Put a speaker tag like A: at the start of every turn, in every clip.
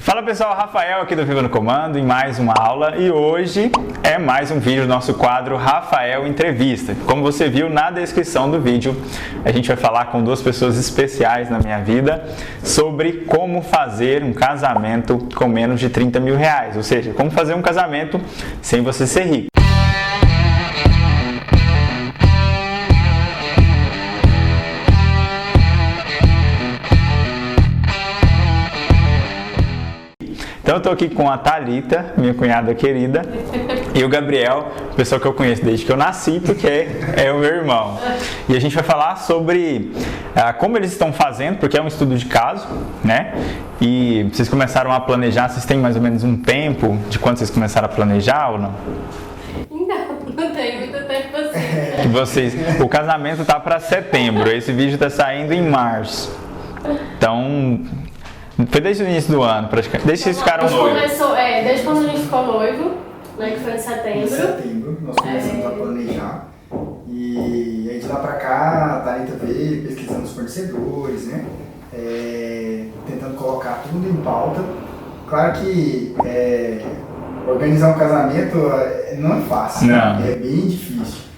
A: Fala pessoal, Rafael aqui do Viva no Comando em mais uma aula e hoje é mais um vídeo do nosso quadro Rafael Entrevista. Como você viu na descrição do vídeo, a gente vai falar com duas pessoas especiais na minha vida sobre como fazer um casamento com menos de 30 mil reais, ou seja, como fazer um casamento sem você ser rico. Então eu tô aqui com a Thalita, minha cunhada querida, e o Gabriel, pessoa que eu conheço desde que eu nasci, porque é o meu irmão. E a gente vai falar sobre como eles estão fazendo, porque é um estudo de caso, né? E vocês começaram a planejar, vocês têm mais ou menos um tempo de quando vocês começaram a planejar ou não?
B: Não tem muito tempo assim.
A: O casamento tá para setembro, esse vídeo tá saindo em março. Então... Foi desde o início do ano, praticamente. Desde que vocês ficaram noivos.
B: Desde quando a gente ficou noivo, né, que foi em setembro.
C: Em setembro, nós começamos a planejar. E aí de lá pra cá, a Thalita veio pesquisando os fornecedores, né? Tentando colocar tudo em pauta. Claro que organizar um casamento não é fácil,
A: não.
C: É bem difícil.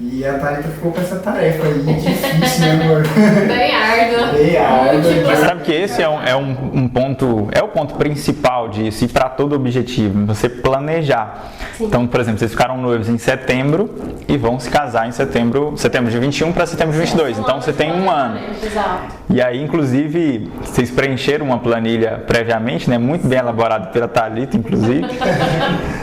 C: E a Thalita ficou com essa tarefa aí, difícil, né, amor?
B: Bem árdua.
C: Bem árdua.
A: Mas sabe que esse é um ponto, é o ponto principal disso e para todo objetivo, você planejar. Sim. Então, por exemplo, vocês ficaram noivos em setembro e vão se casar em setembro de 21 para setembro de 22. Então você tem um ano.
B: Exato.
A: E aí, inclusive, vocês preencheram uma planilha previamente, né? Muito bem elaborada pela Thalita, inclusive.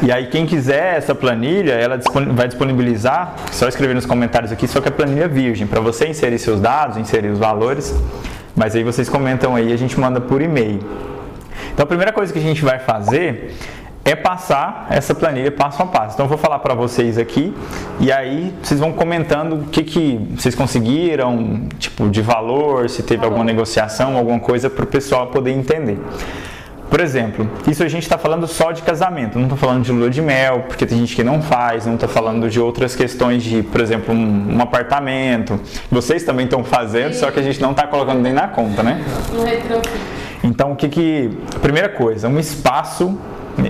A: E aí, quem quiser essa planilha, ela vai disponibilizar, só escrever nos comentários aqui, só que é planilha virgem, para você inserir seus dados, inserir os valores. Mas aí vocês comentam aí, a gente manda por e-mail. Então, a primeira coisa que a gente vai fazer é passar essa planilha passo a passo. Então eu vou falar para vocês aqui e aí vocês vão comentando o que vocês conseguiram, tipo de valor, se teve alguma negociação, alguma coisa para o pessoal poder entender. Por exemplo, isso a gente está falando só de casamento, não estou falando de lua de mel, porque tem gente que não faz, não está falando de outras questões de, por exemplo, um apartamento. Vocês também estão fazendo, só que a gente não está colocando nem na conta, né? Então, a primeira coisa, um espaço.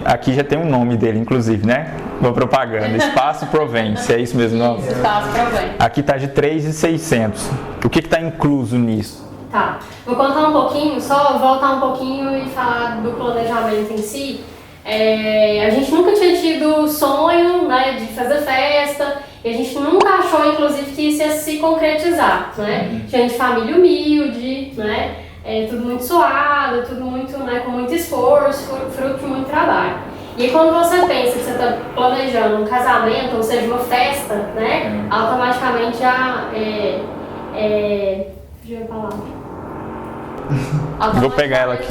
A: Aqui já tem um nome dele, inclusive, né? Uma propaganda. Espaço Provence, é isso mesmo? Não?
B: Espaço Provence.
A: Aqui está de 3.600. O que está incluso nisso?
B: Tá. Vou contar um pouquinho, só voltar um pouquinho e falar do planejamento em si. A gente nunca tinha tido sonho, né, de fazer festa. E a gente nunca achou, inclusive, que isso ia se concretizar, né? Tinha de família humilde, né? Tudo muito suado, tudo muito, né, com muito esforço, fruto de muito trabalho. E aí, quando você pensa que você está planejando um casamento, ou seja, uma festa, né, automaticamente já fugiu a palavra.
A: Vou pegar ela aqui.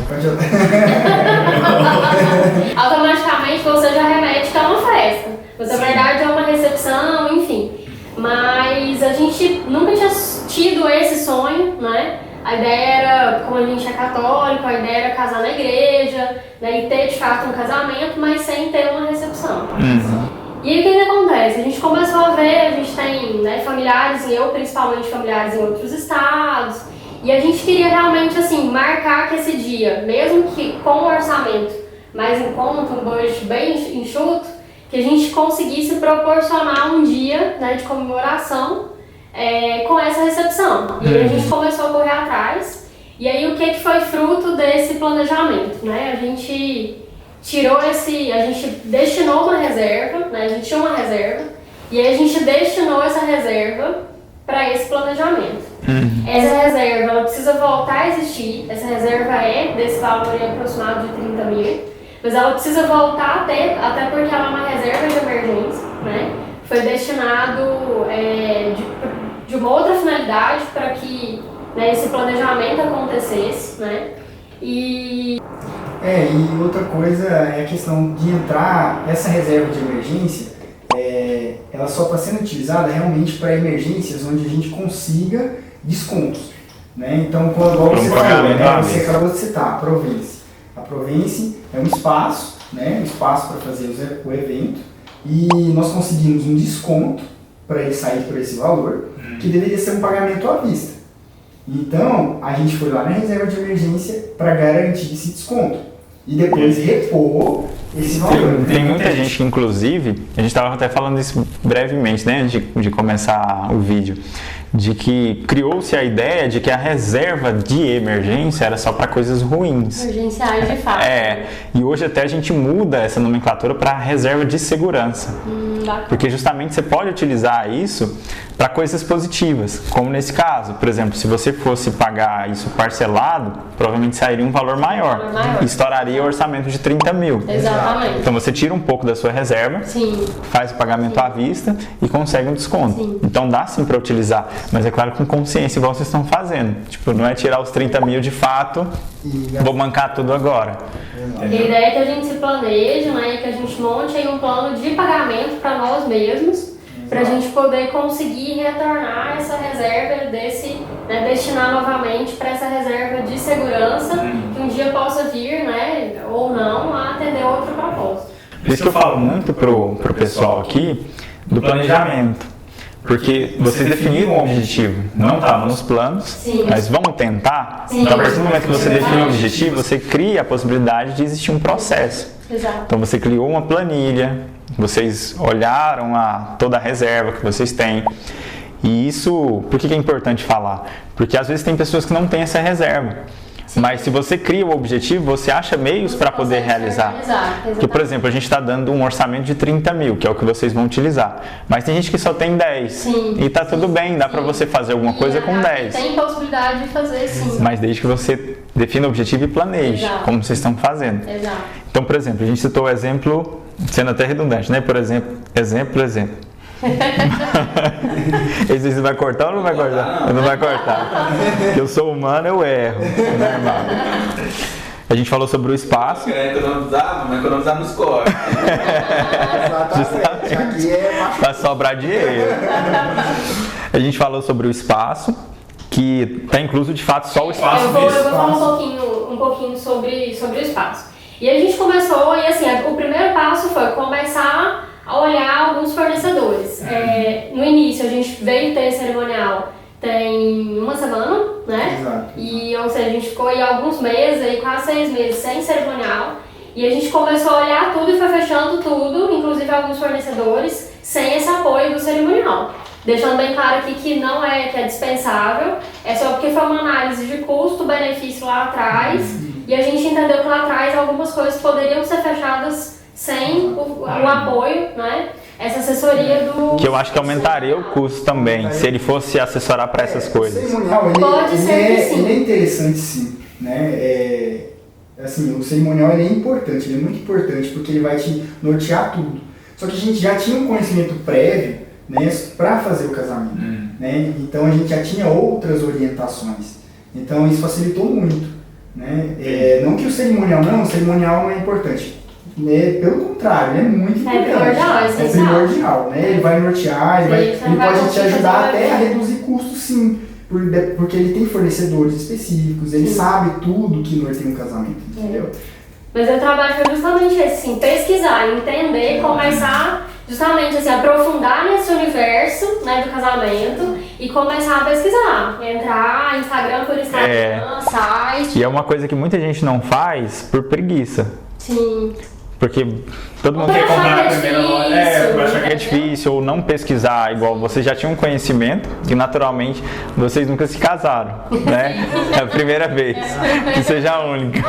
B: Automaticamente você já remete que é uma festa. Mas na verdade é uma recepção, enfim. Mas a gente nunca tinha tido esse sonho, né? A ideia era, como a gente é católico, a ideia era casar na igreja, né, e ter de fato um casamento, mas sem ter uma recepção. E aí o que acontece? A gente começou a ver, a gente tem, né, familiares, e eu principalmente familiares em outros estados, e a gente queria realmente assim, marcar que esse dia, mesmo que com o orçamento mais em conta, um budget bem enxuto, que a gente conseguisse proporcionar um dia, né, de comemoração com essa recepção. E aí a gente começou a correr atrás. E aí o que foi fruto desse planejamento, né? A gente destinou uma reserva, né? A gente tinha uma reserva, e aí a gente destinou essa reserva para esse planejamento. Essa reserva, ela precisa voltar a existir. Essa reserva desse valor aproximado de 30 mil, mas ela precisa voltar a ter, até porque ela é uma reserva de emergência, né? Foi destinado de uma outra finalidade para que, né, esse planejamento acontecesse, né? E
C: outra coisa é a questão de entrar, essa reserva de emergência, ela só está sendo utilizada realmente para emergências onde a gente consiga descontos, né? Então, igual você falou, você acabou de citar, a Provence. A Provence é um espaço, né? Um espaço para fazer o evento, e nós conseguimos um desconto para ele sair por esse valor, que deveria ser um pagamento à vista. Então, a gente foi lá na reserva de emergência para garantir esse desconto. e depois repor esse valor.
A: Tem muita gente que, inclusive, a gente estava até falando isso brevemente, né, de começar o vídeo, de que criou-se a ideia de que a reserva de emergência era só para coisas ruins.
B: Emergenciais de fato.
A: E hoje até a gente muda essa nomenclatura para reserva de segurança. Porque justamente você pode utilizar isso para coisas positivas, como nesse caso. Por exemplo, se você fosse pagar isso parcelado, provavelmente sairia um valor maior. E estouraria o orçamento de 30 mil.
B: Exatamente.
A: Então você tira um pouco da sua reserva, faz o pagamento à vista e consegue um desconto. Então dá sim para utilizar, mas é claro com consciência, igual vocês estão fazendo. Tipo, não é tirar os 30 mil de fato, vou bancar tudo agora.
B: A ideia é que a gente se planeje, né, que a gente monte aí um plano de pagamento para nós mesmos, para a gente poder conseguir retornar essa reserva destinar novamente para essa reserva de segurança que um dia possa vir, né, ou não, a atender outro propósito.
A: Por isso que eu falo muito pro pessoal aqui do planejamento. Porque vocês definiram um objetivo, não estava nos planos, mas vamos tentar. Então, a partir do momento que você define um objetivo, você cria a possibilidade de existir um processo. Então, você criou uma planilha, vocês olharam toda a reserva que vocês têm. E isso, por que é importante falar? Porque às vezes tem pessoas que não têm essa reserva. Mas se você cria o objetivo, você acha meios para poder realizar. Porque, por exemplo, a gente está dando um orçamento de 30 mil, que é o que vocês vão utilizar. Mas tem gente que só tem 10. E está tudo bem, dá para você fazer alguma coisa com 10.
B: Tem possibilidade de fazer, sim.
A: Mas desde que você defina o objetivo e planeje, como vocês estão fazendo. Então, por exemplo, a gente citou o exemplo, sendo até redundante, né? Por exemplo. Esse você vai cortar ou não vai cortar? Não vai cortar. Porque eu sou humano, eu erro. É normal. A gente falou sobre o espaço.
D: Quer economizar, mas economizar nos cortes.
C: Exatamente. Aqui é
A: para sobrar dinheiro. A gente falou sobre o espaço, que está incluso de fato só o espaço.
B: Eu vou falar um pouquinho sobre o espaço. E a gente começou, e assim, o primeiro passo foi começar a olhar alguns fornecedores. No início a gente veio ter cerimonial tem uma semana, né? E, ou seja, a gente ficou aí alguns meses, aí quase 6 meses sem cerimonial. E a gente começou a olhar tudo e foi fechando tudo, inclusive alguns fornecedores, sem esse apoio do cerimonial. Deixando bem claro aqui que não é que é dispensável, é só porque foi uma análise de custo-benefício lá atrás e a gente entendeu que lá atrás algumas coisas poderiam ser fechadas sem o apoio, né? Essa assessoria do...
A: Que eu acho que aumentaria o custo também, se ele fosse assessorar para essas coisas.
C: O cerimonial, ele é interessante sim, né? Assim, o cerimonial ele é importante, ele é muito importante porque ele vai te nortear tudo. Só que a gente já tinha um conhecimento prévio, né, para fazer o casamento, né? Então a gente já tinha outras orientações. Então isso facilitou muito, né? Não que o cerimonial não é importante. Pelo contrário, ele é muito importante. É primordial, né? Ele vai nortear, ele pode te ajudar até a reduzir custos, sim, porque ele tem fornecedores específicos, ele sabe tudo que norteia um casamento, entendeu?
B: Mas o trabalho foi justamente esse, assim, pesquisar, entender, começar justamente assim, aprofundar nesse universo, né, do casamento e começar a pesquisar, entrar Instagram por Instagram, site.
A: E é uma coisa que muita gente não faz por preguiça.
B: Sim.
A: Porque todo mundo quer comprar na primeira hora, achar que é difícil, ou não pesquisar, igual vocês já tinham conhecimento, que naturalmente vocês nunca se casaram, né? É a primeira vez, que seja a única.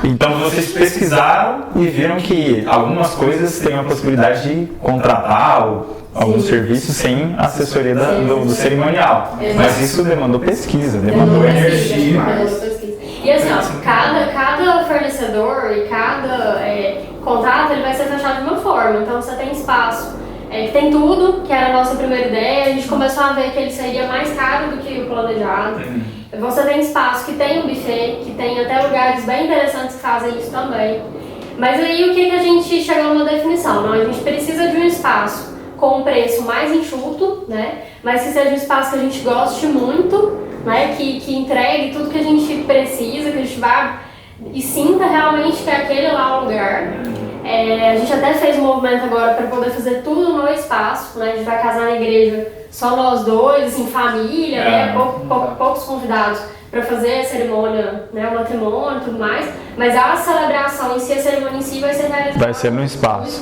A: Então vocês pesquisaram e viram que algumas coisas têm a possibilidade de contratar alguns serviços sem assessoria do cerimonial. Mas isso demandou pesquisa, demandou energia.
B: E assim, ó, cada fornecedor e cada contrato ele vai ser fechado de uma forma. Então você tem espaço que tem tudo, que era a nossa primeira ideia. A gente começou a ver que ele seria mais caro do que o planejado. Você tem espaço que tem um buffet, que tem até lugares bem interessantes que fazem isso também. Mas aí o que a gente chegou numa definição? Não, a gente precisa de um espaço com um preço mais enxuto, né? Mas que seja um espaço que a gente goste muito, né? Que entregue tudo que a gente precisa, que a gente vá e sinta realmente que é aquele lá o lugar. A gente até fez um movimento agora para poder fazer tudo no espaço, né? A gente vai casar na igreja só nós dois, assim, família, né? Poucos convidados, para fazer a cerimônia, né, o matrimônio e tudo mais, mas a celebração em si, a cerimônia em si vai ser realizada
A: vai ser no espaço.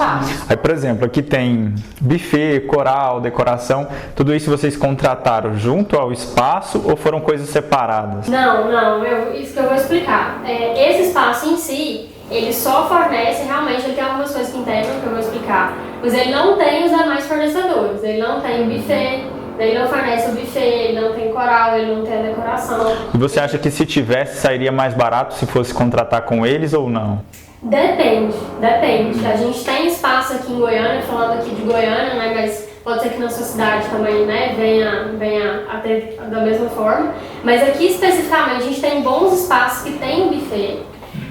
A: Aí, por exemplo, aqui tem buffet, coral, decoração, tudo isso vocês contrataram junto ao espaço ou foram coisas separadas?
B: Não, isso que eu vou explicar. Esse espaço em si, ele só fornece, realmente, ele tem algumas coisas que integram que eu vou explicar, mas ele não tem os demais fornecedores, ele não tem o buffet, ele não fornece o buffet, ele não tem coral, ele não tem a decoração.
A: E você acha que se tivesse, sairia mais barato se fosse contratar com eles ou não?
B: Depende. A gente tem espaço aqui em Goiânia, falando aqui de Goiânia, né, mas pode ser que na sua cidade também, né, venha a ter da mesma forma. Mas aqui especificamente a gente tem bons espaços que tem buffet,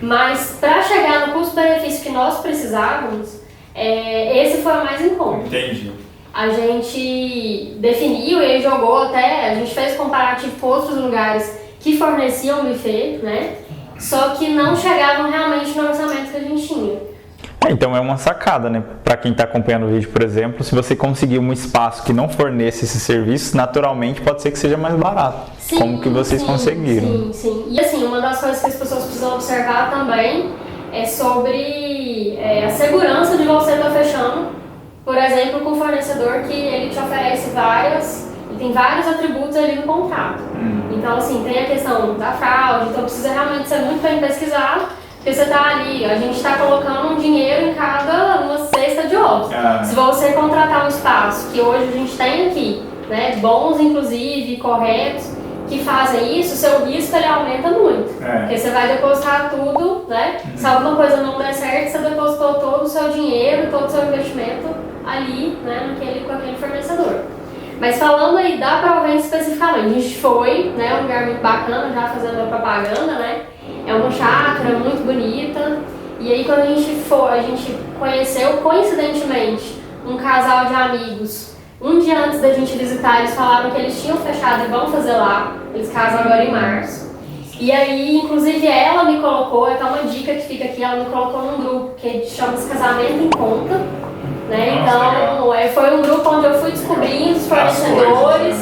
B: mas para chegar no custo-benefício que nós precisávamos, esse foi o mais em conta.
A: Entendi.
B: A gente definiu e jogou até, a gente fez comparativo com outros lugares que forneciam buffet, né? Só que não chegavam realmente no orçamento que a gente tinha.
A: Então é uma sacada, né? Para quem está acompanhando o vídeo, por exemplo, se você conseguir um espaço que não forneça esse serviço, naturalmente pode ser que seja mais barato.
B: Sim,
A: como que vocês conseguiram?
B: Sim. E assim, uma das coisas que as pessoas precisam observar também é sobre a segurança de você estar fechando, por exemplo, com o fornecedor que ele te oferece tem vários atributos ali no contrato. Então, assim, tem a questão da fraude, então precisa realmente ser muito bem pesquisado, porque você está ali, a gente está colocando um dinheiro em cada uma cesta de ovos. Se você contratar um espaço, que hoje a gente tem aqui, né, bons inclusive, corretos, que fazem isso, o seu risco ele aumenta muito. Porque você vai depositar tudo, né? Se alguma coisa não der certo, você depositou todo o seu dinheiro, todo o seu investimento ali, né, com aquele fornecedor. Mas falando aí da Provence especificamente, a gente foi, né, um lugar muito bacana, já fazendo a propaganda, né? É uma chácara muito bonita. E aí quando a gente conheceu coincidentemente um casal de amigos. Um dia antes da gente visitar, eles falaram que eles tinham fechado e vão fazer lá. Eles casam agora em março. E aí, inclusive, ela me colocou, é uma dica que fica aqui, ela me colocou num grupo que chama-se Casamento em Conta. Né? Então, foi um grupo onde eu fui descobrindo os fornecedores,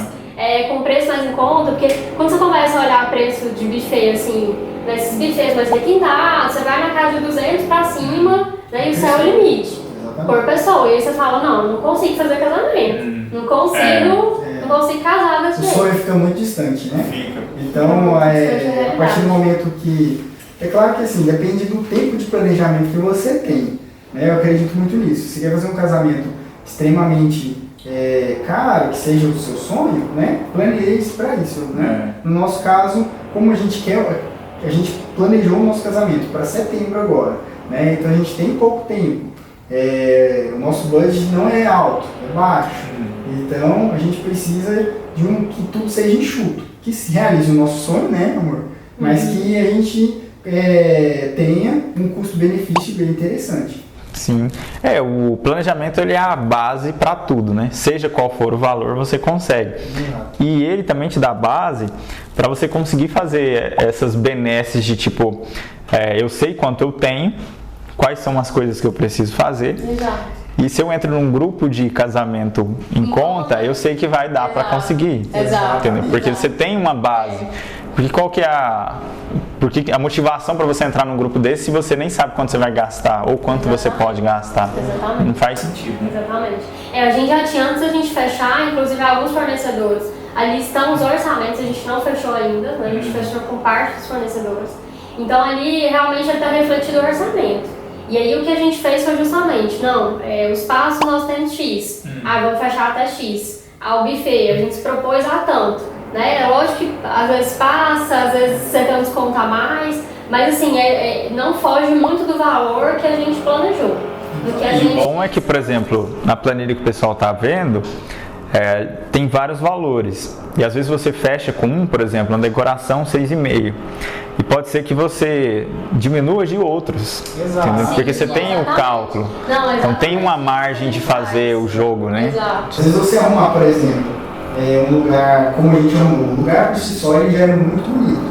B: com preço mais em conta, porque quando você começa a olhar preço de buffet, assim, nesses buffets mais requintados, você vai na casa de 200 pra cima, né, e o céu é o limite. Por pessoa, e aí você fala, não consigo fazer casamento, não consigo casar desse jeito.
C: O sonho fica muito distante, né? Então, a partir do momento que... É claro que assim, depende do tempo de planejamento que você tem, né? Eu acredito muito nisso. Se você quer fazer um casamento extremamente caro, que seja o seu sonho, né? Planeje para isso, né? No nosso caso, como a gente planejou o nosso casamento para setembro agora, né? Então a gente tem pouco tempo. O nosso budget não é alto, é baixo. Então a gente precisa de que tudo seja enxuto, que se realize o nosso sonho, né, amor? Mas que a gente tenha um custo-benefício bem interessante.
A: Sim. O planejamento ele é a base para tudo, né? Seja qual for o valor, você consegue. E ele também te dá base para você conseguir fazer essas benesses de tipo, eu sei quanto eu tenho, quais são as coisas que eu preciso fazer.
B: Exato.
A: E se eu entro num grupo de casamento em conta, eu sei que vai dar para conseguir.
B: Exato.
A: Entendeu? Porque você tem uma base. Porque qual que é a motivação para você entrar num grupo desse se você nem sabe quanto você vai gastar ou quanto você pode gastar?
B: Exatamente.
A: Não faz sentido.
B: Exatamente. A gente já tinha, antes da gente fechar, inclusive alguns fornecedores, ali estão os orçamentos, a gente não fechou ainda, né? A gente fechou com parte dos fornecedores. Então ali realmente já está refletido o orçamento. E aí o que a gente fez foi justamente, o espaço nós temos X, vamos fechar até X. O buffet, a gente se propôs a tanto, né? É lógico que às vezes passa, às vezes você tem um desconto a mais, mas assim, não foge muito do valor que a gente planejou.
A: O bom é que, por exemplo, na planilha que o pessoal está vendo, tem vários valores. E às vezes você fecha com por exemplo, na decoração 6,5. E pode ser que você diminua de outros.
C: Exato.
A: Porque você tem o cálculo. Então tem uma margem de fazer o jogo, né?
B: Exato.
C: Às vezes você arrumar, por exemplo, um lugar, como a gente arrumou, um lugar por si só ele já é muito bonito.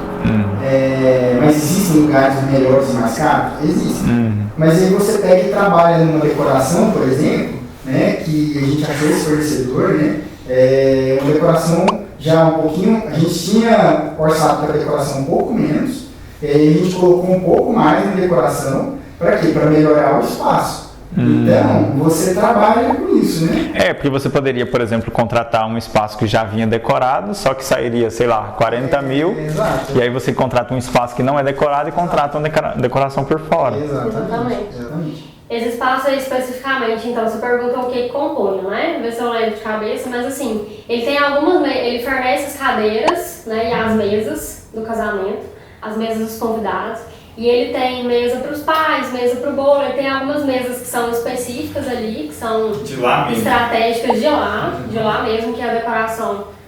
C: Mas existem lugares melhores e mais caros? Existem. Mas aí você pega e trabalha numa decoração, por exemplo, né, que a gente já fez fornecedor, né, uma decoração já um pouquinho, a gente tinha orçado para decoração um pouco menos, e aí a gente colocou um pouco mais em decoração, para quê? Para melhorar o espaço. Então, você trabalha com isso, né?
A: Porque você poderia, por exemplo, contratar um espaço que já vinha decorado, só que sairia, sei lá, 40 mil,
C: exato.
A: E aí você contrata um espaço que não é decorado e contrata uma decoração por fora.
C: Exatamente.
B: Esse espaço aí especificamente, então, você perguntou o que compõe, né? Vê se eu lembro de cabeça, mas assim, ele tem ele fornece as cadeiras, né, e as mesas do casamento, as mesas dos convidados. E ele tem mesa para os pais, mesa para o bolo, ele tem algumas mesas que são específicas ali, que são estratégicas de lá mesmo, que a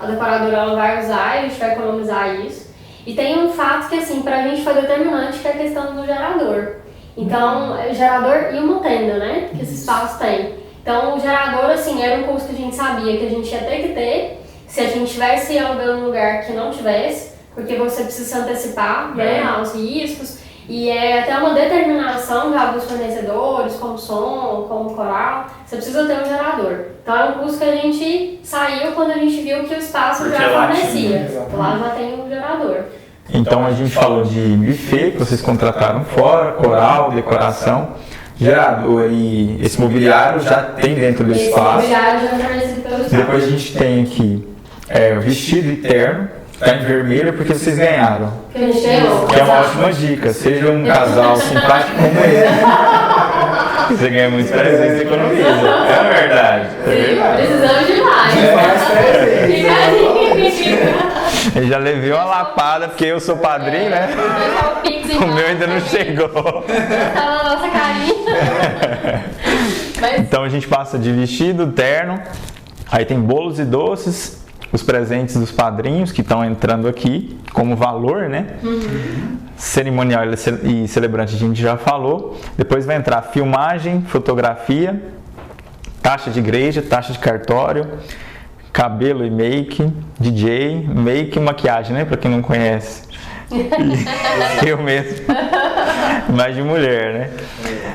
B: decoradora ela vai usar e a gente vai economizar isso. E tem um fato que assim, pra gente foi determinante, que é a questão do gerador. Então, o gerador e uma tenda, né, que esse espaço tem. Então, o gerador, assim, era um custo que a gente sabia que a gente ia ter que ter, se a gente tivesse alugando um lugar que não tivesse, porque você precisa se antecipar, né, aos riscos. E é até uma determinação já dos fornecedores, como som, como coral, você precisa ter um gerador. Então é um custo que a gente saiu quando a gente viu que o espaço já fornecia. Lá já tem um gerador.
A: Então a gente falou de buffet, que vocês contrataram fora, coral, decoração. Gerador e esse mobiliário já tem dentro do espaço.
B: Esse mobiliário já fornecido pelo espaço.
A: Depois a gente tem aqui o vestido e terno. Tá em vermelho porque vocês ganharam.
B: Que a gente ganhou.
A: Que é uma ótima dica. Seja um casal simpático como esse. Você ganha muitos presentes e economiza. É verdade.
B: Precisamos de mais.
A: Eu já levei uma lapada porque eu sou padrinho, né? O meu ainda não chegou.
B: Tá na nossa carinha.
A: Então a gente passa de vestido, terno. Aí tem bolos e doces. Os presentes dos padrinhos que estão entrando aqui como valor, né? Cerimonial e celebrante a gente já falou. Depois vai entrar filmagem, fotografia, taxa de igreja, taxa de cartório, cabelo e make, DJ, make e maquiagem, né? Pra quem não conhece. Eu mesmo. Mais de mulher, né?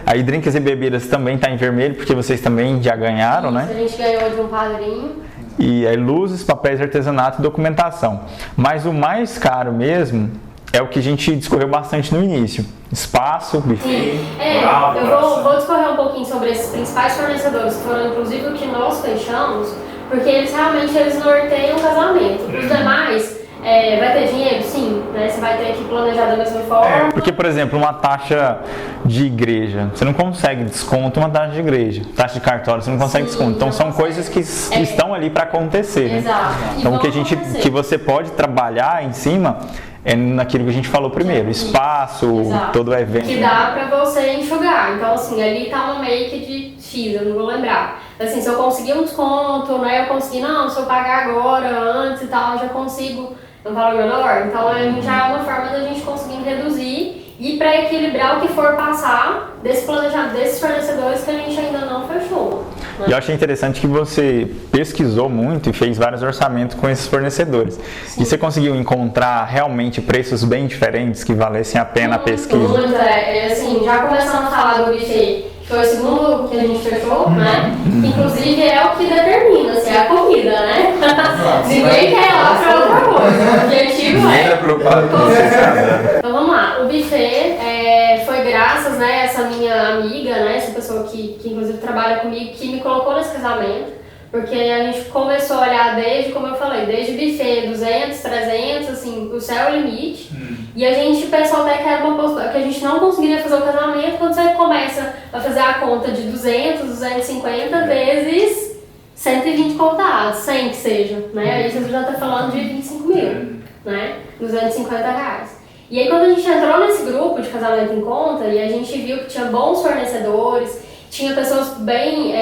A: Aí drinks e bebidas também tá em vermelho, porque vocês também já ganharam, né?
B: A gente ganhou de um padrinho.
A: E aí luzes, papéis de artesanato e documentação. Mas o mais caro mesmo é o que a gente discorreu bastante no início. Espaço, buffet.
B: Sim, eu vou discorrer um pouquinho sobre esses principais fornecedores, que foram inclusive o que nós fechamos, porque eles realmente norteiam o casamento. Os demais, vai ter dinheiro? Sim, né? Você vai ter que planejar da mesma forma.
A: Porque, por exemplo, uma taxa de igreja, você não consegue desconto uma taxa de igreja. Taxa de cartório, você não consegue desconto. Então são coisas que estão ali para acontecer, né?
B: Exato.
A: Então o que você pode trabalhar em cima é naquilo que a gente falou primeiro, espaço, todo o evento.
B: Que dá pra você enxugar. Então, assim, ali tá uma make de X, eu não vou lembrar. Assim, se eu conseguir um desconto, né, eu consegui, não, se eu pagar agora, antes e tal, eu já consigo um valor menor. Então, já é uma forma da gente conseguir reduzir e para equilibrar o que for passar desse planejamento, desses fornecedores que a gente ainda não fechou.
A: E eu achei interessante que você pesquisou muito e fez vários orçamentos com esses fornecedores. Sim. E você conseguiu encontrar realmente preços bem diferentes que valessem a pena a pesquisa?
B: Muito, assim, já começando a falar do buffet, que foi o segundo que a gente fechou, né? Inclusive é o que determina, assim, é a comida, né? Ninguém quer ir lá pra outra coisa. O objetivo é...
D: preocupado com vocês.
B: Então vamos lá, o buffet foi graças, né, essa minha amiga, né, essa pessoa que inclusive trabalha comigo, que me colocou nesse casamento, porque a gente começou a olhar desde, como eu falei, desde buffet, 200, 300, assim, o céu é o limite, e a gente pensou até que era que a gente não conseguiria fazer o casamento quando você começa a fazer a conta de 200, 250 vezes 120 contados, 100 que seja, né, aí você já está falando de 25 mil, né, 250 reais. E aí quando a gente entrou nesse grupo de casamento em conta e a gente viu que tinha bons fornecedores, tinha pessoas bem,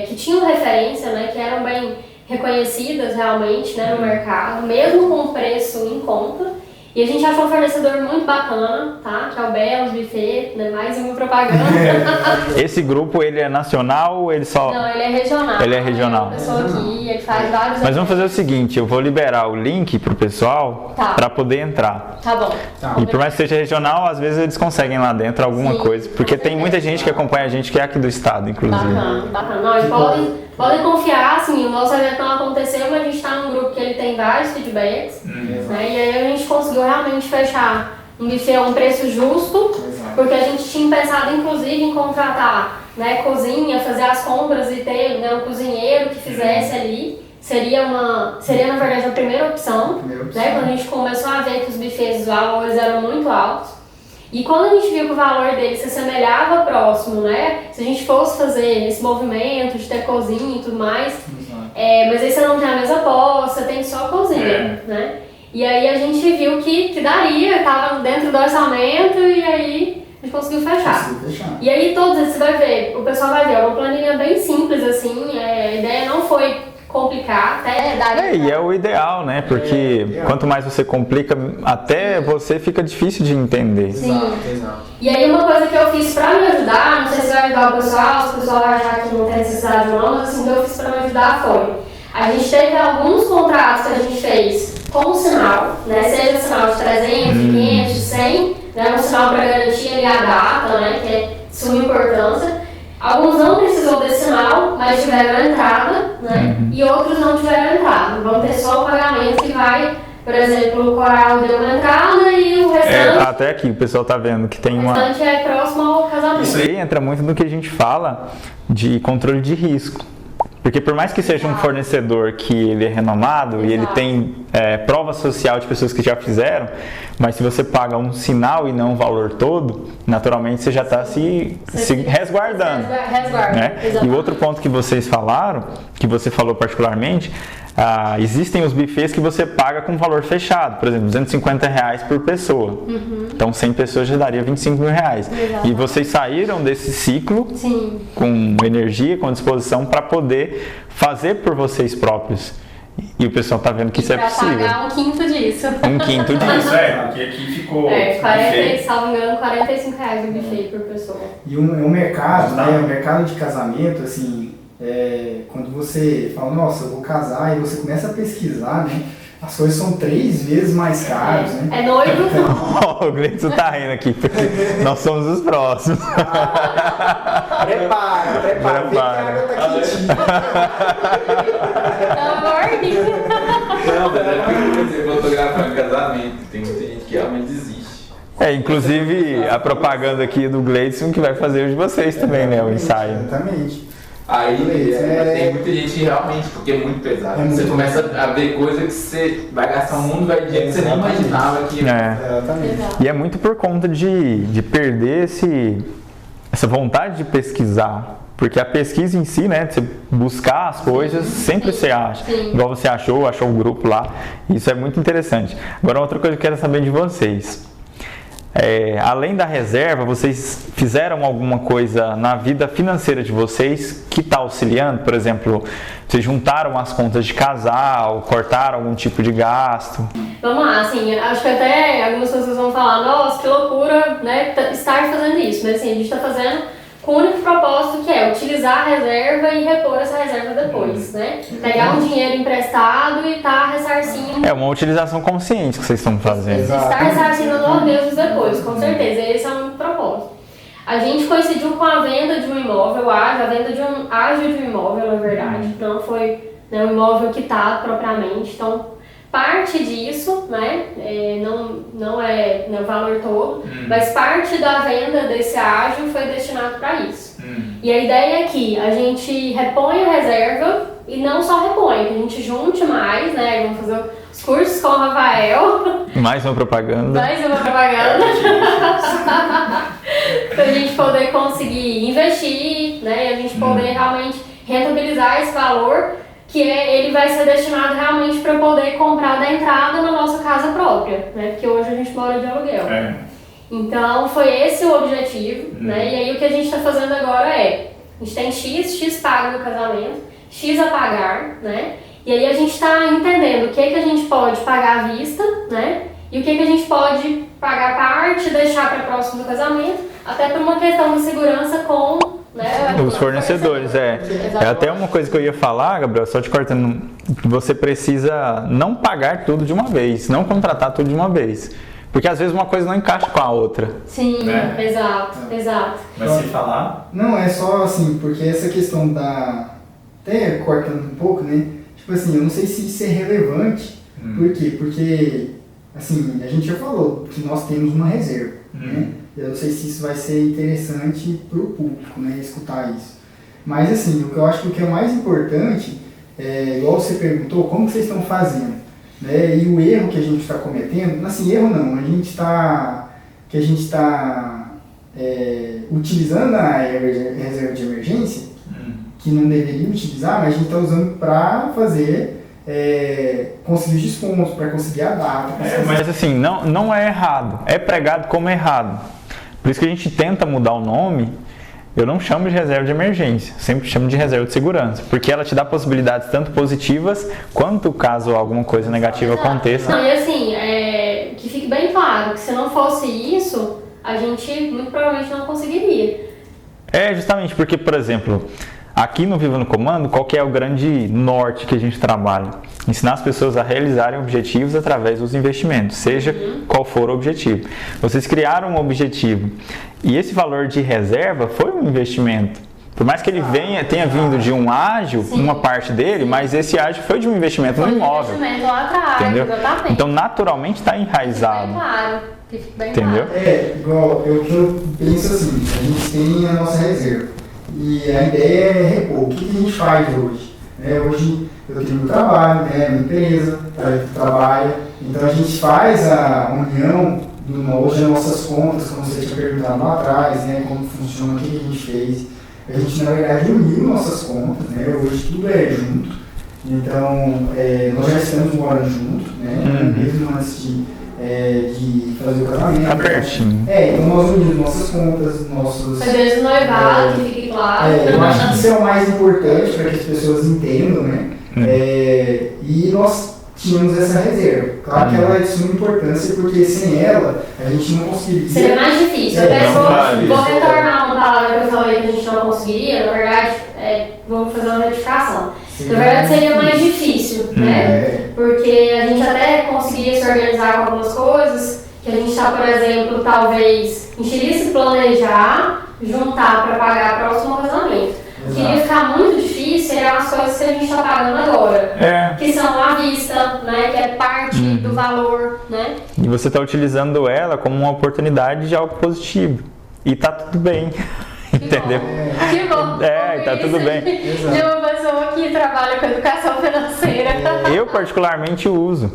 B: que tinham referência, né, que eram bem reconhecidas realmente, né, no mercado, mesmo com o preço em conta. E a gente achou um fornecedor muito bacana, tá? Que é o Belos Buffet, né? Mais uma propaganda.
A: Esse grupo, ele é nacional ou ele só...
B: Não, ele é regional.
A: Ele é regional.
B: É uma pessoa aqui, ele faz vários...
A: Mas vamos fazer o seguinte, eu vou liberar o link pro pessoal para poder entrar.
B: Tá bom.
A: E por mais que seja regional, às vezes eles conseguem lá dentro alguma coisa. Porque tem muita gente que acompanha a gente que é aqui do estado, inclusive.
B: Bacana. Não, e Podem confiar, assim, o nosso evento não aconteceu, mas a gente está num grupo que ele tem vários feedbacks, né? E aí a gente conseguiu realmente fechar um buffet a um preço justo, porque a gente tinha pensado inclusive em contratar, né, cozinha, fazer as compras e ter, né, um cozinheiro que fizesse ali. Seria na verdade a primeira opção, né? Quando a gente começou a ver que os buffets, os valores eram muito altos. E quando a gente viu que o valor dele se assemelhava próximo, né? Se a gente fosse fazer esse movimento de ter cozinha e tudo mais, mas aí você não tem a mesa posta, tem só cozinha, né? E aí a gente viu que daria, estava dentro do orçamento e aí a gente conseguiu fechar. E aí todos esses, você vai ver, o pessoal vai ver, é uma planilha bem simples assim, a ideia não foi complicar, até dar.
A: E é o ideal, né? Porque quanto mais você complica, até você fica difícil de entender.
B: Sim. Exato. E aí uma coisa que eu fiz pra me ajudar, não sei se vai ajudar o pessoal, se o pessoal vai achar que não tem necessidade ou não, mas assim, o que eu fiz pra me ajudar foi, a gente teve alguns contratos que a gente fez com sinal, né? Seja sinal de 300, 500, 100, né? Um sinal para garantir ali a data, né? Que é de suma importância. Alguns não precisou desse sinal, mas tiveram a entrada, né? E outros não tiveram entrada. Vão ter só o pagamento que vai, por exemplo, o coral deu uma entrada e o restante...
A: até aqui o pessoal tá vendo que tem uma...
B: O restante é próximo ao casamento.
A: Isso aí entra muito no que a gente fala de controle de risco. Porque por mais que seja um fornecedor que ele é renomado e ele tem prova social de pessoas que já fizeram, mas se você paga um sinal e não o valor todo, naturalmente você já está se resguardando. Né? E o outro ponto que vocês falaram, que você falou particularmente, existem os buffets que você paga com valor fechado, por exemplo, R$250 por pessoa. Então 100 pessoas já daria R$25 mil. E vocês saíram desse ciclo com energia, com disposição para poder fazer por vocês próprios. E o pessoal tá vendo que isso é possível.
B: Pagar um quinto disso.
A: Um quinto disso.
D: Porque aqui ficou.
B: Salvo engano, R$45 o buffet por pessoa.
C: E o mercado, né? O mercado de casamento, assim, quando você fala, nossa, eu vou casar, e você começa a pesquisar, né? As coisas são 3 vezes mais caras, né?
B: É noivo?
A: O Gleison tá rindo aqui, porque nós somos os próximos.
C: Prepara. Vem cá, água tá quentinha.
E: Não, mas é porque você fotografar um casamento. Tem muita gente que realmente desiste.
A: Inclusive a propaganda aqui do Gleison que vai fazer o de vocês também, né? O ensaio.
C: Exatamente.
E: Aí tem muita gente realmente, porque é muito pesado. Você começa a ver coisa que você vai gastar um mundo de dinheiro que você nem imaginava que
C: Exatamente.
A: E é muito por conta de perder essa vontade de pesquisar. Porque a pesquisa em si, né, de você buscar as coisas, sempre você acha. Igual você achou o grupo lá. Isso é muito interessante. Agora, outra coisa que eu quero saber de vocês. Além da reserva, vocês fizeram alguma coisa na vida financeira de vocês que está auxiliando? Por exemplo, vocês juntaram as contas de casal, cortaram algum tipo de gasto?
B: Vamos lá, assim, acho que até algumas pessoas vão falar, nossa, que loucura, né, estar fazendo isso. Mas assim, a gente está fazendo com o único propósito que é utilizar a reserva e repor essa reserva depois, né? Pegar um dinheiro emprestado e estar ressarcindo.
A: É uma utilização consciente que vocês estão fazendo.
B: Estar ressarcindo nós mesmos depois, com certeza. Esse é o único propósito. A gente coincidiu com a venda de um imóvel, a venda de um ágio de um imóvel, na verdade. Não foi, né, um imóvel quitado propriamente. Então, parte disso, né, não é o valor todo, mas parte da venda desse ágio foi destinado para isso. E a ideia é que a gente repõe a reserva e não só repõe, que a gente junte mais, né, vamos fazer os cursos com o Rafael.
A: Mais uma propaganda.
B: Para a gente poder conseguir investir, né, e a gente poder realmente rentabilizar esse valor, que ele vai ser destinado realmente para poder comprar da entrada na nossa casa própria, né? Porque hoje a gente mora de aluguel. Então foi esse o objetivo, né? E aí o que a gente está fazendo agora a gente tem X paga no casamento, X a pagar, né? E aí a gente está entendendo o que a gente pode pagar à vista, né? E o que a gente pode pagar parte e deixar para próximo do casamento, até por uma questão de segurança com, né,
A: os fornecedores. É até uma coisa que eu ia falar, Gabriel, só te cortando, você precisa não pagar tudo de uma vez, não contratar tudo de uma vez. Porque às vezes uma coisa não encaixa com a outra.
B: Sim,
D: né?
B: Exato.
D: Mas se falar...
C: Não, é só assim, porque essa questão até cortando um pouco, né? Tipo assim, eu não sei se isso é relevante. Por quê? Porque, assim, a gente já falou que nós temos uma reserva, né? Eu não sei se isso vai ser interessante para o público, né? Escutar isso. Mas, assim, o que eu acho que o que é mais importante, igual você perguntou, como que vocês estão fazendo? Né? E o erro que a gente está cometendo, assim, erro não, a gente está utilizando a reserva de emergência, que não deveria utilizar, mas a gente está usando para fazer, conseguir os descontos, para conseguir a data.
A: Mas assim, não é errado, é pregado como errado. Por isso que a gente tenta mudar o nome. Eu não chamo de reserva de emergência, sempre chamo de reserva de segurança, porque ela te dá possibilidades tanto positivas, quanto caso alguma coisa negativa aconteça.
B: Não, e assim, que fique bem claro, que se não fosse isso, a gente muito provavelmente não conseguiria.
A: Justamente porque, por exemplo, aqui no Viva no Comando, qual que é o grande norte que a gente trabalha? Ensinar as pessoas a realizarem objetivos através dos investimentos, seja qual for o objetivo. Vocês criaram um objetivo e esse valor de reserva foi um investimento. Por mais que ele tenha vindo de um ágio, uma parte dele, mas esse ágio foi de um investimento no imóvel.
B: Foi um investimento lá atrás,
A: entendeu?
B: Exatamente.
A: Então, naturalmente, está enraizado.
B: Bem claro. Bem
A: entendeu?
B: Claro.
C: Igual, eu penso assim, a gente tem a nossa reserva. E a ideia é repor. O que a gente faz hoje? Hoje eu tenho meu trabalho, minha empresa, trabalha. Então a gente faz a união hoje as nossas contas, como você tinha perguntado lá atrás, como funciona, o que a gente fez. A gente, na verdade, uniu nossas contas, hoje tudo é junto. Então, nós já estamos morando juntos, mesmo antes de fazer o casamento.
A: Tá pertinho.
C: Então nós unimos nossas contas, nossos...
B: Foi desde o noivado, que fique claro.
C: Eu acho que isso é o mais importante para que as pessoas entendam, e nós tínhamos essa reserva. Claro que ela é de suma importância, porque sem ela a gente não conseguiria.
B: Seria mais difícil. Vou retornar uma palavra que eu falei que a gente não conseguiria, na verdade, vamos fazer uma retificação. Na verdade seria mais difícil, porque a gente até conseguiria se organizar com algumas coisas, que a gente está, por exemplo, talvez enxerir se planejar, juntar para pagar o próximo casamento. O que iria ficar muito difícil seriam as coisas que a gente está pagando agora, que são à vista, que é parte do valor.
A: E você está utilizando ela como uma oportunidade de algo positivo. E tá tudo bem. Entendeu?
B: Que bom.
A: Tá tudo bem.
B: De uma pessoa que trabalha com educação financeira.
A: Eu particularmente uso.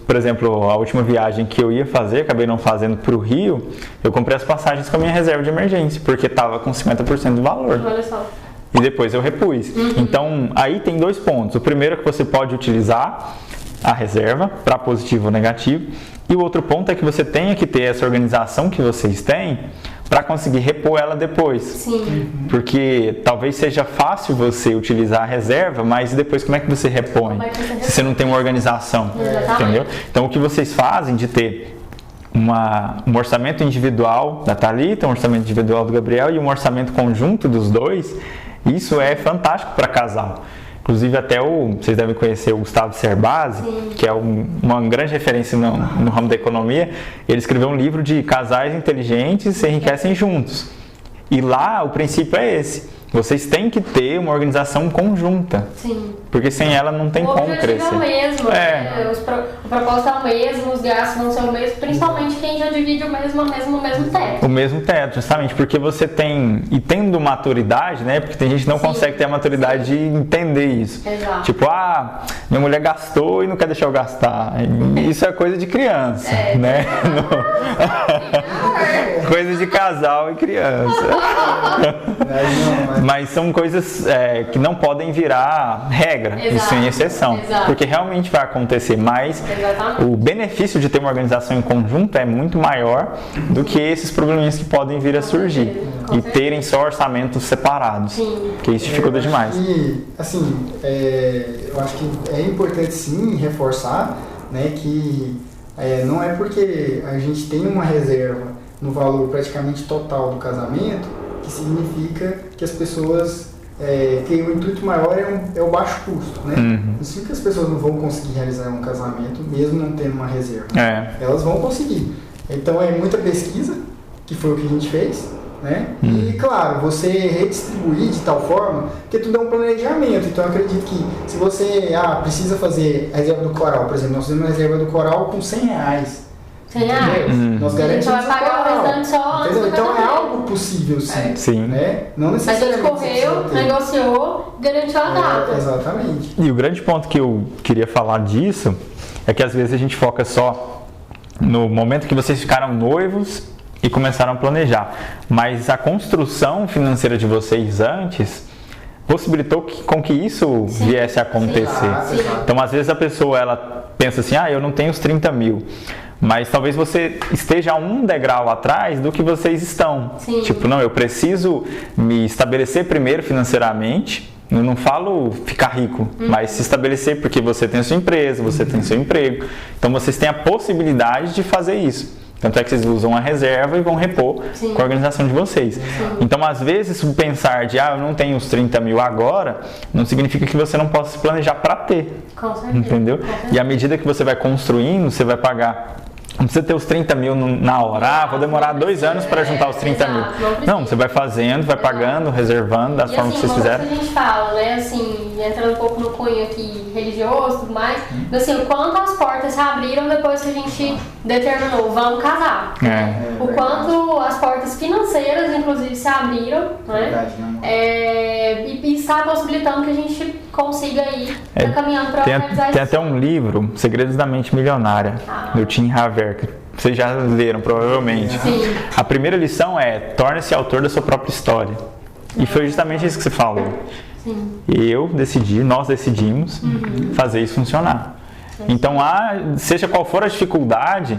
A: Por exemplo, a última viagem que eu ia fazer, acabei não fazendo para o Rio, eu comprei as passagens com a minha reserva de emergência, porque estava com 50% do valor.
B: Olha só.
A: E depois eu repus. Então, aí tem 2 pontos. O primeiro é que você pode utilizar a reserva para positivo ou negativo. E o outro ponto é que você tenha que ter essa organização que vocês têm para conseguir repor ela depois.
B: Sim.
A: Porque talvez seja fácil você utilizar a reserva, mas depois como é que você repõe? Se você não tem uma organização, entendeu? Então o que vocês fazem de ter um orçamento individual da Thalita, um orçamento individual do Gabriel e um orçamento conjunto dos dois, isso é fantástico para casal. Inclusive até vocês devem conhecer o Gustavo Cerbasi, que é uma grande referência no ramo da economia. Ele escreveu um livro de casais inteligentes se enriquecem juntos. E lá o princípio é esse. Vocês têm que ter uma organização conjunta.
B: Sim.
A: Porque sem ela não tem como crescer.
B: O objetivo é o mesmo, o propósito é o mesmo, os gastos vão ser o mesmo, principalmente quem já divide o mesmo teto.
A: O mesmo teto, justamente, porque você tem, e tendo maturidade, porque tem gente que não consegue ter a maturidade de entender isso.
B: Exato.
A: Tipo, minha mulher gastou e não quer deixar eu gastar. Isso é coisa de criança, né? Coisa de casal e criança. Mas são coisas que não podem virar regra, isso em exceção. Porque realmente vai acontecer, mas o benefício de ter uma organização em conjunto é muito maior do que esses probleminhas que podem vir a surgir. E terem só orçamentos separados. Porque isso dificulta demais.
C: E, assim, eu acho que é importante sim reforçar, que não é porque a gente tem uma reserva no valor praticamente total do casamento que significa que as pessoas que o intuito maior é o baixo custo, Não significa que as pessoas não vão conseguir realizar um casamento mesmo não tendo uma reserva. Elas vão conseguir. Então é muita pesquisa, que foi o que a gente fez, né? E, claro, você redistribuir de tal forma, porque tudo é um planejamento. Então, eu acredito que se você precisa fazer a reserva do coral, por exemplo, nós fizemos a reserva do coral com R$100. Nós garantimos
B: vai pagar o restante só antes do
C: Então, é
B: casamento.
C: algo possível, sim.
A: Né?
C: Não
B: A
C: necessariamente.
B: gente correu, negociou, garantiu a data.
C: Exatamente.
A: E o grande ponto que eu queria falar disso é que às vezes a gente foca só no momento que vocês ficaram noivos e começaram a planejar. Mas a construção financeira de vocês antes possibilitou com que isso viesse a acontecer. Então, às vezes a pessoa ela pensa assim, eu não tenho os 30 mil. Mas talvez você esteja um degrau atrás do que vocês estão.
B: Sim.
A: Tipo, não, eu preciso me estabelecer primeiro financeiramente. Eu não falo ficar rico, mas se estabelecer porque você tem a sua empresa, você tem o seu emprego. Então vocês têm a possibilidade de fazer isso. Tanto é que vocês usam a reserva e vão repor com a organização de vocês. Então, às vezes, o pensar de, eu não tenho os 30 mil agora, não significa que você não possa se planejar para ter.
B: Com certeza.
A: Entendeu? E à medida que você vai construindo, você vai pagar. Não precisa ter os 30 mil na hora, vou demorar 2 anos para juntar os 30 mil. Não, você vai fazendo, vai pagando, reservando, da forma que vocês fizeram.
B: E assim, a gente fala, né, assim, entrando um pouco no cunho aqui religioso e tudo mais, assim, o quanto as portas se abriram depois que a gente determinou, vamos casar. O quanto as portas financeiras, inclusive, se abriram, né? E está possibilitando que a gente consiga ir caminhando para realizar isso.
A: Tem até um livro, Segredos da Mente Milionária, do Tim Haver, que vocês já leram provavelmente.
B: Sim.
A: A primeira lição é: torne-se autor da sua própria história. E foi justamente isso que você falou.
B: Sim.
A: Nós decidimos fazer isso funcionar. Então, seja qual for a dificuldade,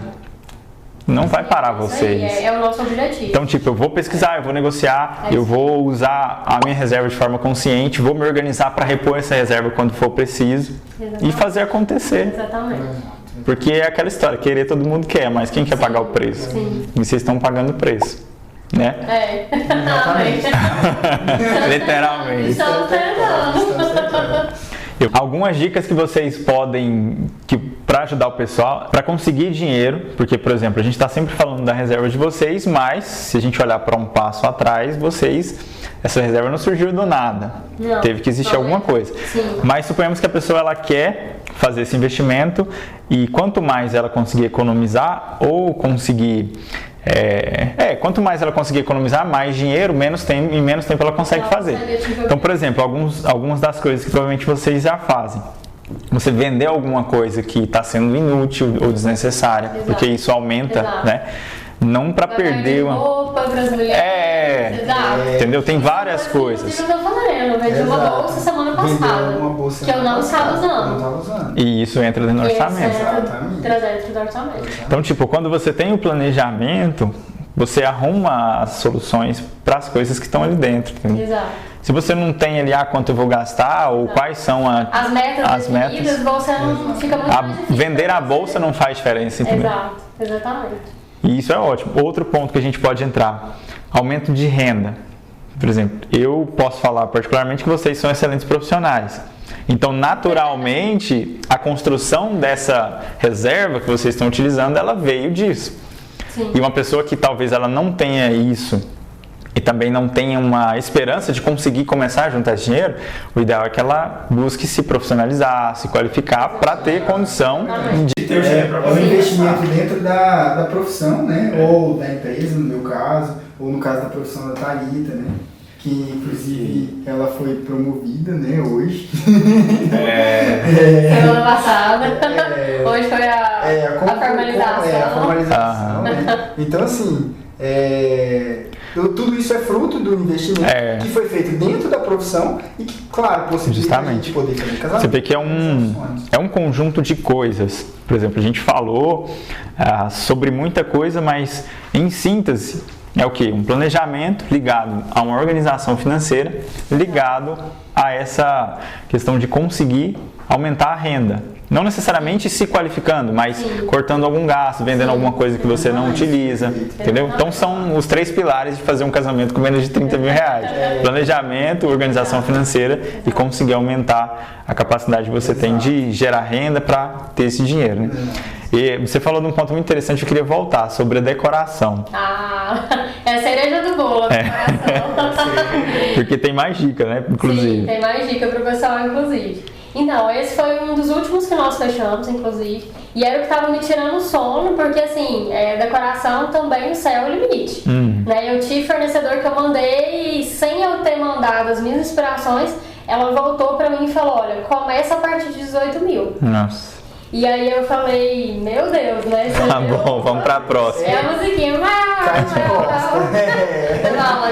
A: não vai parar vocês.
B: É o nosso objetivo.
A: Então, tipo, eu vou pesquisar, eu vou negociar, eu vou usar a minha reserva de forma consciente, vou me organizar para repor essa reserva quando for preciso e fazer acontecer.
B: Exatamente.
A: Porque é aquela história, querer todo mundo quer, mas quem quer pagar o preço?
B: Sim.
A: E vocês estão pagando o preço, né?
B: Exatamente.
A: Literalmente.
B: Estamos tentando.
A: Algumas dicas que vocês podem, para ajudar o pessoal, para conseguir dinheiro, porque, por exemplo, a gente está sempre falando da reserva de vocês, mas se a gente olhar para um passo atrás, essa reserva não surgiu do nada.
B: Não,
A: teve que existir alguma coisa.
B: Sim.
A: Mas suponhamos que a pessoa ela quer fazer esse investimento e quanto mais ela conseguir economizar ou conseguir quanto mais ela conseguir economizar, mais dinheiro, em menos tempo ela consegue fazer. Então, por exemplo, algumas das coisas que provavelmente vocês já fazem. Você vender alguma coisa que está sendo inútil ou desnecessária, porque isso aumenta, né? Não para perder uma
B: roupa para as mulheres.
A: Entendeu? Tem várias coisas.
B: Eu vendi uma bolsa semana passada que eu não estava usando.
A: E isso entra no orçamento.
B: Dentro do orçamento.
A: Então, tipo, quando você tem o planejamento, você arruma as soluções para as coisas que estão ali dentro. Entendeu?
B: Exato.
A: Se você não tem ali quanto eu vou gastar ou quais são
B: as metas, você não fica muito mais difícil.
A: Vender a bolsa não faz diferença, entendeu?
B: Exato, exatamente.
A: E isso é ótimo. Outro ponto que a gente pode entrar, aumento de renda. Por exemplo, eu posso falar particularmente que vocês são excelentes profissionais. Então, naturalmente, a construção dessa reserva que vocês estão utilizando, ela veio disso.
B: Sim.
A: E uma pessoa que talvez ela não tenha isso e também não tenha uma esperança de conseguir começar a juntar dinheiro, o ideal é que ela busque se profissionalizar, se qualificar para ter condição de ter o dinheiro para
C: fazer. É um investimento dentro da profissão, né? Ou da empresa, no meu caso, ou no caso da profissão da Thalita, né? Que inclusive ela foi promovida, né, hoje.
B: Semana passada. Hoje foi a formalização.
C: A formalização, né? Então, assim, tudo isso é fruto do investimento que foi feito dentro da profissão e que, claro, possibilita a gente poder fazer casamento.
A: Você vê que é um conjunto de coisas. Por exemplo, a gente falou sobre muita coisa, mas em síntese, é o quê? Um planejamento ligado a uma organização financeira, ligado a essa questão de conseguir aumentar a renda. Não necessariamente se qualificando, mas cortando algum gasto, vendendo alguma coisa que você não utiliza, entendeu? Então são os 3 pilares de fazer um casamento com menos de 30 mil reais. Planejamento, organização financeira e conseguir aumentar a capacidade que você tem de gerar renda para ter esse dinheiro, né? E você falou de um ponto muito interessante, eu queria voltar, sobre a decoração.
B: É a cereja cereja do bolo. A decoração.
A: Porque tem mais dica, né? Inclusive.
B: Sim, tem mais dica pro pessoal, inclusive. Então, esse foi um dos últimos que nós fechamos, inclusive. E era o que tava me tirando o sono, porque assim, decoração também, o céu é o limite. Né? Eu tive fornecedor que eu mandei, sem eu ter mandado as minhas inspirações, ela voltou pra mim e falou, olha, começa a partir de 18 mil.
A: Nossa.
B: E aí eu falei, meu Deus, né?
A: Tá bom, vamos pra próxima.
B: É a musiquinha, não,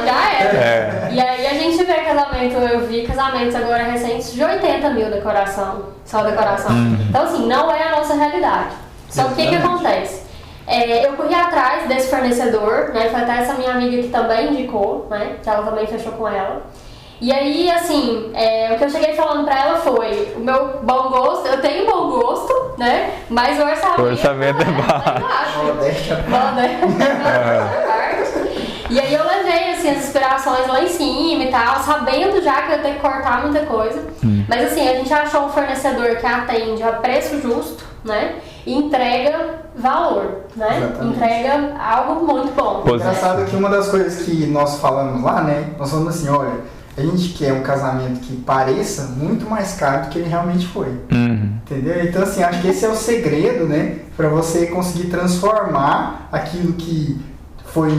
B: já era. E aí a gente vê casamento, eu vi casamentos agora recentes de 80 mil decoração, só decoração. Então assim, não é a nossa realidade. Só que o que acontece? Eu corri atrás desse fornecedor, né? Foi até essa minha amiga que também indicou, né? Que ela também fechou com ela. E aí, assim, o que eu cheguei falando pra ela foi, o meu bom gosto, eu tenho bom gosto, né? Mas o orçamento
A: é baixo.
B: E aí eu levei, assim, as inspirações lá em cima e tal, sabendo já que eu ia ter que cortar muita coisa. Mas assim, a gente achou um fornecedor que atende a preço justo, né? E entrega valor, né?
C: Exatamente.
B: Entrega algo muito bom.
C: Engraçado que uma das coisas que nós falamos lá, né? Nós falamos assim, olha, a gente quer um casamento que pareça muito mais caro do que ele realmente foi. Entendeu? Então assim, acho que esse é o segredo, né? Pra você conseguir transformar aquilo que foi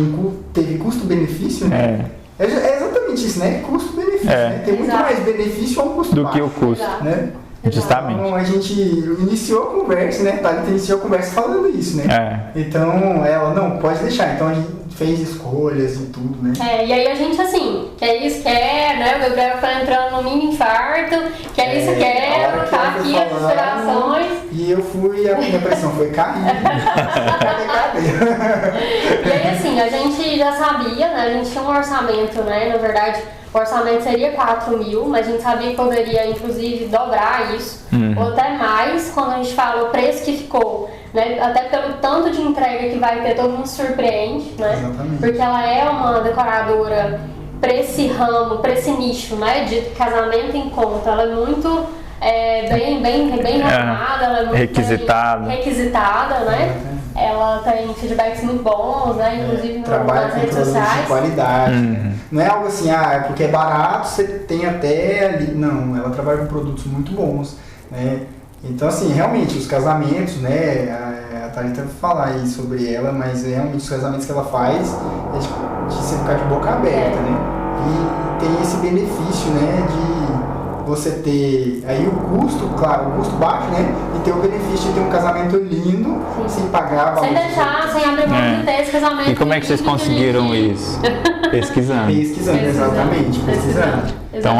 C: teve custo-benefício, né? É exatamente isso, né? Custo-benefício, né? Tem muito mais benefício a um custo
A: do que o custo,
C: né?
A: Justamente.
C: Então a gente iniciou a conversa, né? Thalita iniciou a conversa falando isso, né? Então ela, não, pode deixar. Então a gente fez escolhas e tudo, né?
B: E aí a gente assim, né? O Gabriel foi entrando no mini infarto, isso, quero, tá aqui as inspirações.
C: E eu fui, a minha pressão foi cair.
B: E aí assim, a gente já sabia, né? A gente tinha um orçamento, né? Na verdade, o orçamento seria 4 mil, mas a gente sabia que poderia, inclusive, dobrar isso, ou até mais, quando a gente fala o preço que ficou, né? Até pelo tanto de entrega que vai ter, todo mundo se surpreende, né?
C: Exatamente.
B: Porque ela é uma decoradora para esse ramo, para esse nicho, né? De casamento em conta. Ela é muito bem renomada, ela é muito requisitada, né? Ela tem feedbacks muito bons, né? Inclusive nas redes sociais.
C: De qualidade. Não é algo assim, porque é barato, você tem até ali. Não, ela trabalha com produtos muito bons, né? Então, assim, realmente, os casamentos, né? A Thalita vai falar aí sobre ela, mas realmente os casamentos que ela faz é de você ficar de boca aberta, né? E tem esse benefício, né? De você ter aí o custo, claro, o custo baixo, né? E ter o benefício de ter um casamento lindo, sem pagar
B: sem deixar, sem abrir mão de ter esse casamento.
A: E como é que vocês conseguiram isso? Pesquisando.
C: Exatamente, pesquisando.
A: Então,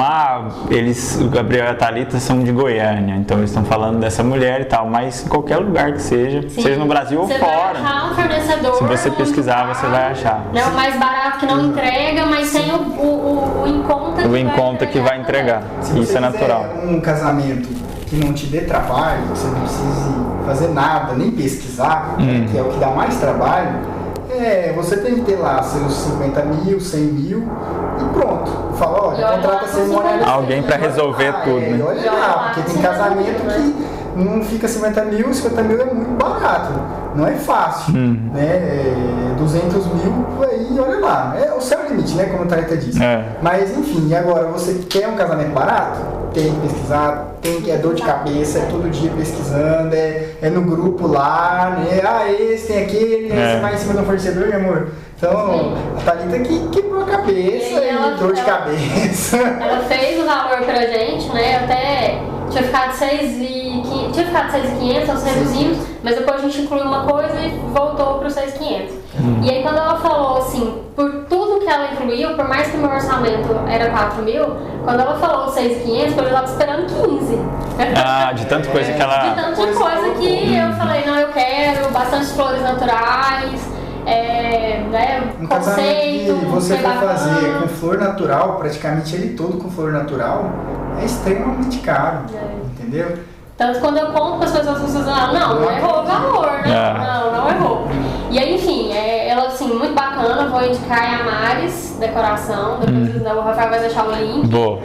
A: o Gabriel e a Thalita são de Goiânia, então eles estão falando dessa mulher e tal, mas em qualquer lugar que seja, seja no Brasil ou fora.
B: Você vai achar um fornecedor.
A: Se você pesquisar, você vai achar.
B: Né, o mais barato que não entrega, mas tem o em conta
A: o em conta que vai entregar. Isso é natural.
C: Um casamento que não te dê trabalho, que você não precise fazer nada, nem pesquisar, que é o que dá mais trabalho, você tem que ter lá seus 50 mil, 100 mil e pronto. Fala, olha, contrata cerimonialista.
A: Alguém para resolver tudo, né?
C: Olha lá, porque tem casamento que não fica 50 mil, 50 mil é muito barato. Não é fácil, né? 200 mil, aí olha lá. É o céu limite, né? Como a Thalita disse. Mas enfim, e agora você quer um casamento barato? Tem que pesquisar, é dor de cabeça, é todo dia pesquisando, é no grupo lá, né? Esse tem aquele, aí você vai em cima do fornecedor, meu amor. Então, a Thalita que quebrou a cabeça e dor de cabeça.
B: Ela fez o valor pra gente, né? Até tinha ficado 6.500, nós reduzimos, mas depois a gente incluiu uma coisa e voltou pro 6.500. E aí quando ela falou assim, por tudo que ela incluiu, por mais que o meu orçamento era 4 mil, quando ela falou 6.500, eu estava esperando 15.
A: De tanta coisa que ela...
B: De tanta coisa que eu falei, não, eu quero bastante flores naturais, né,
C: um
B: conceito,
C: casamento que você vai fazer com flor natural, praticamente ele todo com flor natural, é extremamente caro, entendeu?
B: Tanto quando eu conto para as pessoas falam, não errou o valor, né? Não errou. E aí, enfim, ela assim, muito bacana, vou indicar a Maris Decoração, depois o Rafael vai deixar o link.
A: Boa.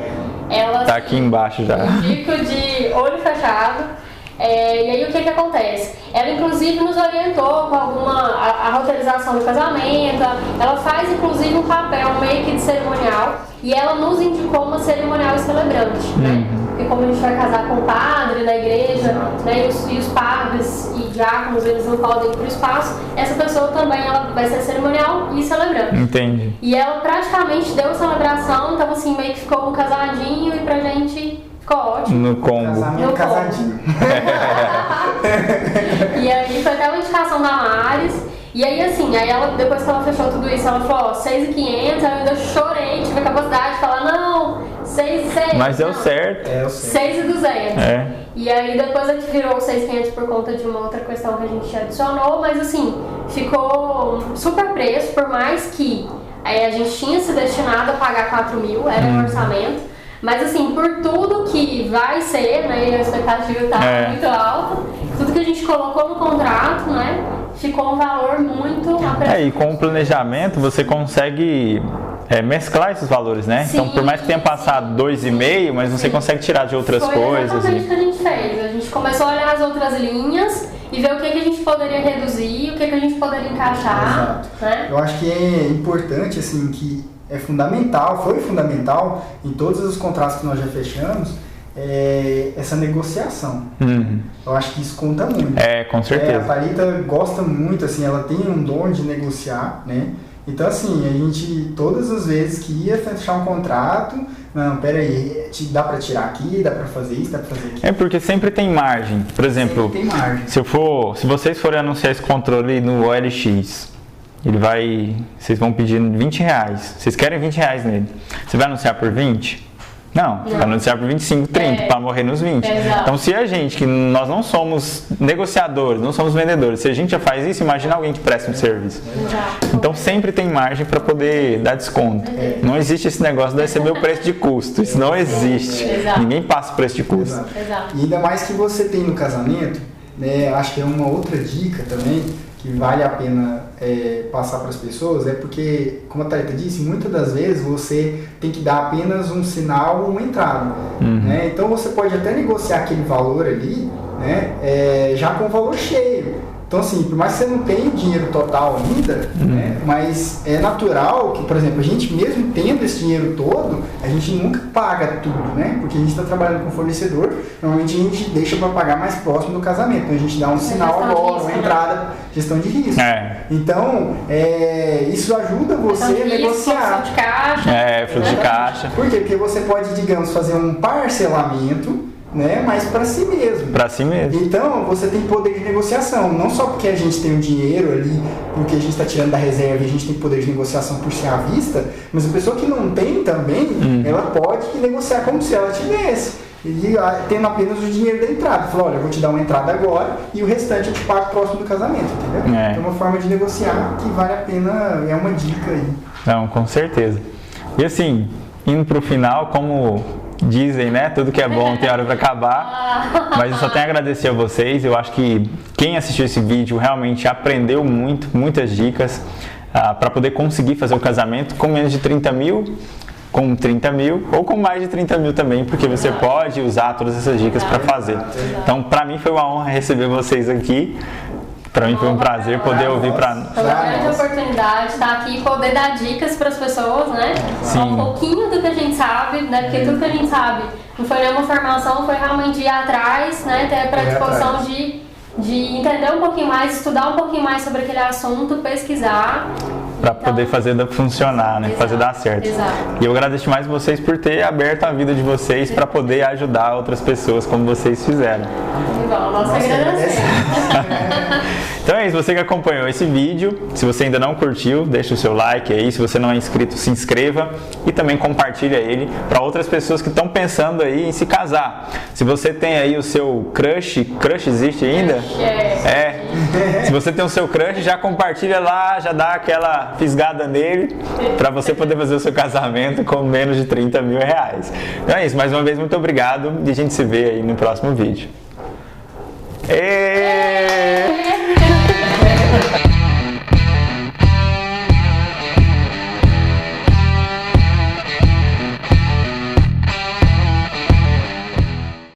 B: Ela,
A: tá aqui embaixo já.
B: Indico de olho fechado. E aí o que acontece? Ela inclusive nos orientou com a roteirização do casamento, ela faz inclusive um papel meio que de cerimonial e ela nos indicou uma cerimonial celebrante, né? Porque como a gente vai casar com o padre na igreja, né, e os padres e diáconos, eles não podem ir para o espaço, essa pessoa também ela vai ser cerimonial e celebrante.
A: Entendi.
B: E ela praticamente deu celebração, então assim, meio que ficou um casadinho e pra gente ficou ótimo.
A: No combo.
C: Casamento, casadinho.
B: E aí foi até uma indicação da Maris. E aí assim, ela, depois que ela fechou tudo isso, ela falou, ó, 6.500, eu ainda chorei, tive a capacidade de falar, não, 6.100.
A: Mas deu certo.
B: 6.200. E aí depois a gente virou 6.500 por conta de uma outra questão que a gente adicionou, mas assim, ficou super preço, por mais que a gente tinha se destinado a pagar 4.000, era um orçamento. Mas assim, por tudo que vai ser, né, a expectativa tá muito alta, tudo que a gente colocou no contrato, né, ficou um valor muito apreciado.
A: E com o planejamento você consegue mesclar esses valores, né?
B: Sim,
A: então por mais que tenha passado 2,5, mas você consegue tirar de outras coisas.
B: Foi exatamente o que a gente fez. A gente começou a olhar as outras linhas e ver o que a gente poderia reduzir, o que a gente poderia encaixar. Né?
C: Eu acho que é importante, assim, que é fundamental, foi fundamental em todos os contratos que nós já fechamos, essa negociação. Eu acho que isso conta muito.
A: Com certeza.
C: A Thalita gosta muito, assim, ela tem um dom de negociar, né? Então, assim, a gente, todas as vezes que ia fechar um contrato, não, peraí, dá pra tirar aqui, dá pra fazer isso, dá pra fazer aquilo.
A: Porque sempre tem margem. Por exemplo,
C: tem margem.
A: Se vocês forem anunciar esse controle no OLX, vocês vão pedir R$20. Vocês querem R$20 nele. Você vai anunciar por 20? Não, vai anunciar por 25, 30, para morrer nos 20. Então, se a gente, que nós não somos negociadores, não somos vendedores, se a gente já faz isso, imagina alguém que presta um serviço. Então, sempre tem margem para poder dar desconto. Não existe esse negócio de receber o preço de custo. Isso não existe. Ninguém passa o preço de custo.
C: E ainda mais que você tem no casamento, né, acho que é uma outra dica também, que vale a pena passar para as pessoas, é porque, como a Thalita disse, muitas das vezes você tem que dar apenas um sinal ou uma entrada. Né? Então você pode até negociar aquele valor ali, né, já com o valor cheio. Então, assim, por mais que você não tenha o dinheiro total ainda, né, mas é natural que, por exemplo, a gente mesmo tendo esse dinheiro todo, a gente nunca paga tudo, né? Porque a gente está trabalhando com o fornecedor, normalmente a gente deixa para pagar mais próximo do casamento. Então, a gente dá um sinal agora, uma entrada, gestão de risco. Então, isso ajuda você a negociar.
B: Fluxo de caixa.
A: Fluxo de caixa.
C: Por quê? Porque você pode, digamos, fazer um parcelamento, né, mas para si mesmo.
A: Para si mesmo.
C: Então, você tem poder de negociação, não só porque a gente tem o dinheiro ali, porque a gente está tirando da reserva e a gente tem poder de negociação por ser à vista, mas a pessoa que não tem também, ela pode negociar como se ela tivesse. E tendo apenas o dinheiro da entrada. Falou, olha, eu vou te dar uma entrada agora e o restante eu te pago próximo do casamento, entendeu? É uma forma de negociar que vale a pena, é uma dica aí.
A: Não, com certeza. E assim, indo pro final, como dizem, né? Tudo que é bom tem hora para acabar. Mas eu só tenho a agradecer a vocês. Eu acho que quem assistiu esse vídeo realmente aprendeu muitas dicas para poder conseguir fazer o casamento com menos de 30 mil, com 30 mil ou com mais de 30 mil também, porque você pode usar todas essas dicas para fazer. Então, para mim foi uma honra receber vocês aqui. Para mim foi um prazer poder ouvir para nós.
B: Foi uma grande oportunidade de estar aqui e poder dar dicas para as pessoas, né? Um pouquinho do que a gente sabe, né? Porque tudo que a gente sabe não foi nenhuma formação, foi realmente ir atrás, né? Ter a predisposição de entender um pouquinho mais, estudar um pouquinho mais sobre aquele assunto, pesquisar.
A: Para poder fazer funcionar, né? Fazer dar certo. E eu agradeço mais vocês por ter aberto a vida de vocês para poder ajudar outras pessoas como vocês fizeram.
B: Igual, nós agradecemos.
A: Então é isso, você que acompanhou esse vídeo, se você ainda não curtiu, deixa o seu like aí, se você não é inscrito, se inscreva e também compartilha ele para outras pessoas que estão pensando aí em se casar. Se você tem aí o seu crush existe ainda? Se você tem o seu crush, já compartilha lá, já dá aquela fisgada nele para você poder fazer o seu casamento com menos de 30 mil reais. Então é isso, mais uma vez muito obrigado e a gente se vê aí no próximo vídeo.